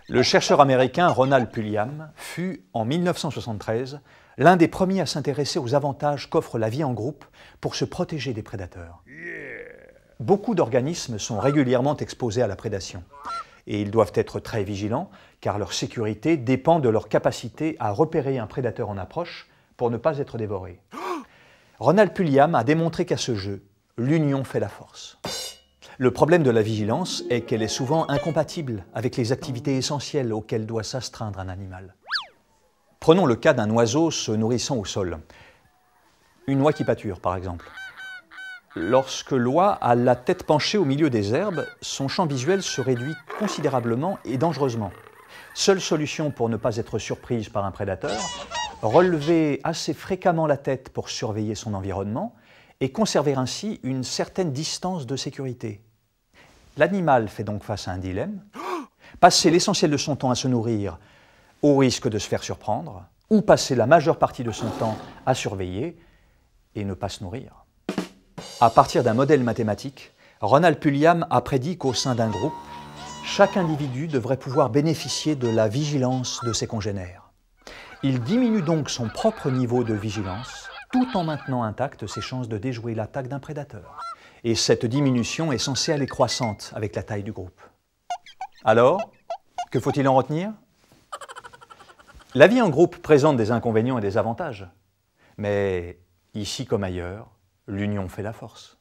Le chercheur américain Ronald Pulliam fut, en 1973, l'un des premiers à s'intéresser aux avantages qu'offre la vie en groupe pour se protéger des prédateurs. Beaucoup d'organismes sont régulièrement exposés à la prédation. Et ils doivent être très vigilants, car leur sécurité dépend de leur capacité à repérer un prédateur en approche pour ne pas être dévoré. Ronald Pulliam a démontré qu'à ce jeu, l'union fait la force. Le problème de la vigilance est qu'elle est souvent incompatible avec les activités essentielles auxquelles doit s'astreindre un animal. Prenons le cas d'un oiseau se nourrissant au sol. Une oie qui pâture, par exemple. Lorsque l'oie a la tête penchée au milieu des herbes, son champ visuel se réduit considérablement et dangereusement. Seule solution pour ne pas être surprise par un prédateur, relever assez fréquemment la tête pour surveiller son environnement et conserver ainsi une certaine distance de sécurité. L'animal fait donc face à un dilemme, passer l'essentiel de son temps à se nourrir au risque de se faire surprendre, ou passer la majeure partie de son temps à surveiller et ne pas se nourrir. À partir d'un modèle mathématique, Ronald Pulliam a prédit qu'au sein d'un groupe, chaque individu devrait pouvoir bénéficier de la vigilance de ses congénères. Il diminue donc son propre niveau de vigilance, tout en maintenant intactes ses chances de déjouer l'attaque d'un prédateur. Et cette diminution est censée aller croissante avec la taille du groupe. Alors, que faut-il en retenir? La vie en groupe présente des inconvénients et des avantages. Mais ici comme ailleurs, l'union fait la force.